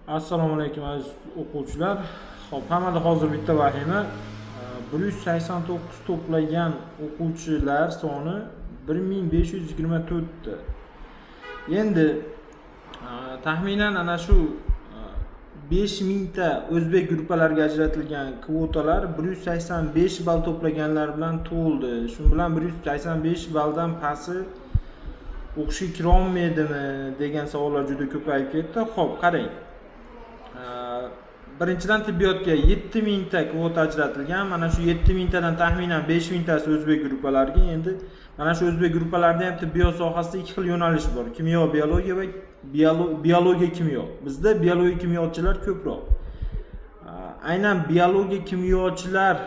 Assalomu alaykum aziz o'quvchilar. Xo'p, hammada hozir bitta vahima. 189 to'plagan o'quvchilar soni 1524 ta. Endi taxminan ana shu 5000 ta o'zbek guruhlariga ajratilgan kvotalar 185 ball to'plaganlar bilan to'ldi. Shu bilan 185 balldan pasti o'qishga kira olmaydimi degan savollar juda ko'payib ketdi. Xo'p, qarang. Birinchidan tibbiyotga 7000 ta kvota ajratilgan. Mana shu 7000 tadan taxminan 5000 tasi o'zbek guruhlariga. Endi mana shu o'zbek guruhlarida ham tibbiyot sohasida ikki xil yo'nalish bor. Kimyo, biologiya va biologiya kimyo. Bizda biologiya kimyochilar ko'proq. Aynan biologiya kimyochilar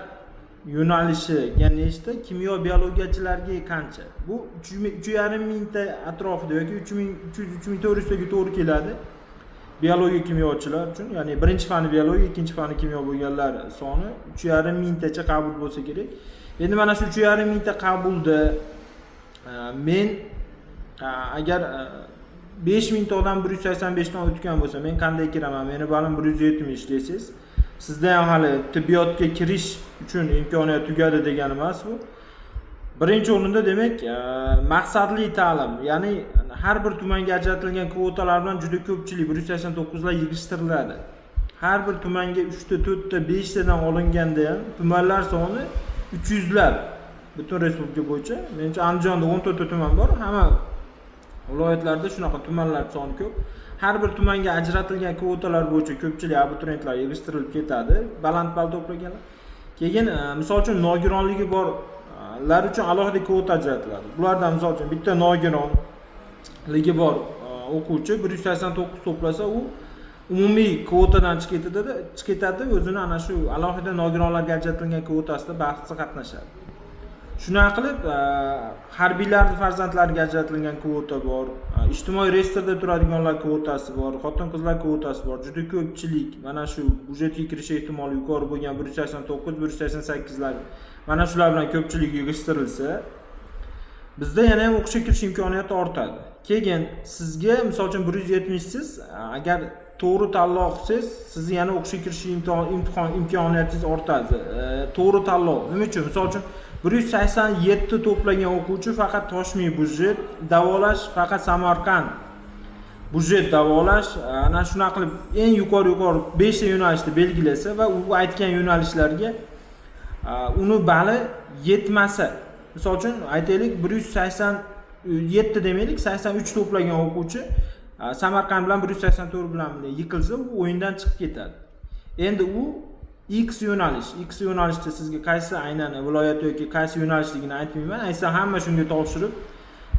yo'nalishiga nechta, kimyo biologiyachilarga qancha? Bu 3,5 ming ta atrofida yoki 3300-3400 taga to'g'ri keladi. Biologiya kimyochilar uchun, ya'ni birinchi fani biologiya, ikkinchi fani kimyo bo'lganlar soni 3,5 ming tacha qabul bo'lsa kerak. Endi mana shu 3,5 ming ta qabulda men agar 5000 ta odam 185 dan o'tgan bo'lsa, men qanday kiraman? Meni balim 170 desiz. Sizda ham hali tibbiyotga kirish uchun imkoniyat tugadi degani emas bu. Birinchi o'rinda demak, maqsadli ta'lim, ya'ni har bir tumanga ajratilgan kvotalar bilan juda ko'pchilik 189 lar yig'ishtiriladi. Har bir tumanga 3 ta, 4 ta, 5 tadan olinganda ham tumanlar soni 300 lar. Butun respublika bo'yicha. Menimcha Andijonda 14 ta tuman bor. Hamma viloyatlarda shunaqa tumanlar soni ko'p. Har bir tumanga ajratilgan kvotalar bo'yicha ko'pchilik abituriyentlar yig'ishtirilib ketadi, baland ball to'plaganlar. Keyin misol uchun nogironligi borlar uchun alohida kvota ajratiladi. Bulardan misol uchun bitta nogironligi bor o'quvchi 189 to'plasa, u umumiy kvotadan chiqib ketadi, o'zini ana shu alohida nogironlarga ajratilgan kvotasida bahsda qatnashadi. Shunaqa qilib, harbiylarning farzandlariga ajratilgan kvota bor, ijtimoiy reyestrda turadiganlar kvotasi bor, xotin-qizlar kvotasi bor. Juda ko'pchilik mana shu budjetga kirish ehtimoli yuqori bo'lgan 189, 188 lar. Mana shular bilan ko'pchilik yig'ishtirilsa, bizda yana ham o'qishga kirish imkoniyati ortadi. Keyin sizga misol uchun 170 siz, agar to'g'ri tanlov qilsangiz, sizni yana o'qishga kirish imkoniyatingiz ortadi. To'g'ri tanlov. Nima uchun? Misol uchun 187 to'plagan o'quvchi faqat Toshkent budjet davolash, faqat Samarqand budjet davolash, ana shunaqa qilib eng yuqori 5 ta yo'nalishni belgilasa va u aytgan yo'nalishlarga uni bali yetmasa, misol uchun aytaylik 187 demaylik, 83 to'plagan o'quvchi Samarqand bilan 184 bilan yiqilsa, u o'yindan chiqib ketadi. Endi u X yo'nalishda sizga qaysi aynan viloyat yoki qaysi yo'nalishligini aytmayman. Aytsa hamma shunga topshirib,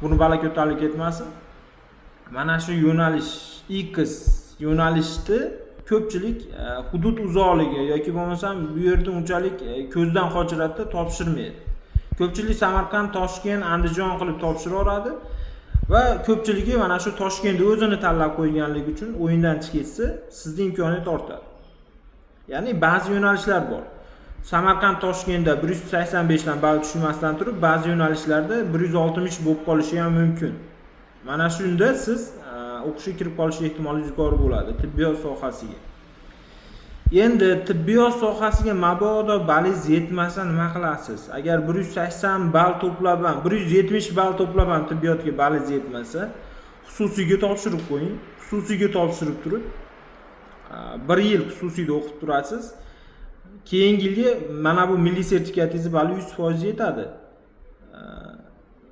buni bala ko'tarilib ketmasin. Mana shu yo'nalish X yo'nalishda ko'pchilik hudud uzoqligi yoki bo'lmasam bu yerda unchalik ko'zdan qochiradida topshirmaydi. Ko'pchilik Samarqand, Toshkent, Andijon qilib topshiraveradi va ko'pchiligi mana shu Toshkentni o'zini tanlab qo'yganligi uchun o'yindan chiqib ketsa, sizning imkoniyat ortadi. Ya'ni ba'zi yo'nalishlar bor. Samarqand, Toshkentda 185 dan ball tushmasdan turib, ba'zi yo'nalishlarda 160 bo'lib qolishi ham mumkin. Mana shunda siz o'qishga kirib qolish ehtimoli yuqori bo'ladi tibbiyot sohasiga. Endi tibbiyot sohasiga mabodo balingiz yetmasa nima qilasiz? Agar 180 ball to'plab ham, 170 ball to'plab ham tibbiyotga balingiz yetmasa, xususiyga topshirib qo'ying. Xususiyga topshirib turib 1 yil xususiyda o'qib turasiz. Keyingi yilga mana bu milliy sertifikatingiz bali 100% yetadi.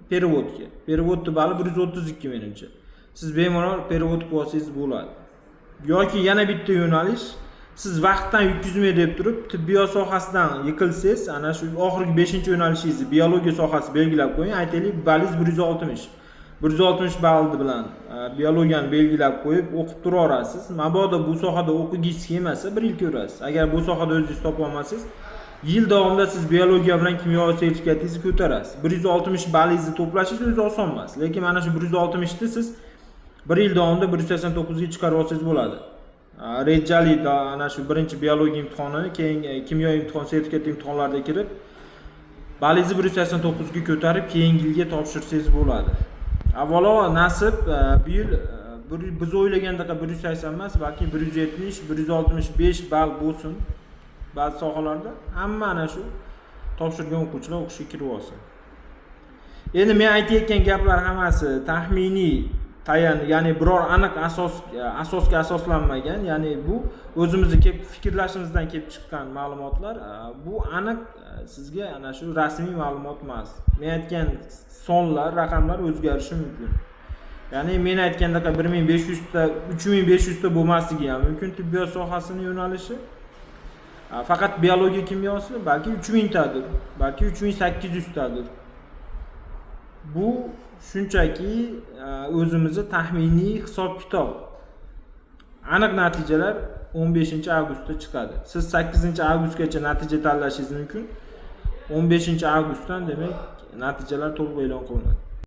Perevodga. Perevodning bali 132 menimcha. Siz bemalol perevod qilib olsangiz bo'ladi. Yoki yana bitta yo'nalish, siz vaqtdan yutkazmay deb turib, tibbiyot sohasidan yiqilsangiz, ana shu oxirgi 5-yo'nalishingizni biologiya sohasi belgilab qo'ying. Aytaylik, balingiz 160. 160 ball bilan biologiyani belgilab qo'yib o'qib turaverasiz. Mabodo bu sohada o'qigingiz kelmasa, 1 yil ko'rasiz. Agar bu sohada o'zingiz topa olmasangiz, yil davomida siz biologiya bilan kimyo sertifikatingizni ko'tarasiz. 160 ballingizni to'plashingiz o'zi oson emas. Lekin mana shu 160 ni siz 1 yil davomida 189 ga chiqarib olsangiz bo'ladi. Rejali ana shu birinchi biologiya imtihoni, keyin kimyo imtihon, sertifikat imtihonlarida kirib, ballingizni 189 ga ko'tarib, keyingi yilga topshirsangiz bo'ladi. Avvalo nasib bu yil biz o'ylagandaqa 180 emas, balki 170, 165 ball bo'lsin. Ba'zi sohalarda hamma ana shu topshirgan o'quvchilar o'qishga kirib olsin. Endi men aytayotgan gaplar hammasi taxminiy ya'ni biror aniq asosga asoslanmagan, ya'ni bu o'zimizni fikrlashimizdan kelib chiqqan ma'lumotlar. Bu aniq sizga ana shu rasmiy ma'lumot emas. Men aytgan sonlar, raqamlar o'zgarishi mumkin. Ya'ni men aytgandaqa 1500 ta, 3500 ta bo'lmasligi ham mumkin tibbiyot sohasining yo'nalishi. Faqat biologiya kimyosi balki 3000 tadir, balki 3800 tadir. Bu shunchaki o'zimizni taxminiy hisob-kitob. Aniq natijalar 15-avgustda chiqadi. Siz 8-avgustgacha natija tanlashingiz mumkin. 15-avgustdan demak natijalar to'liq e'lon qilinadi.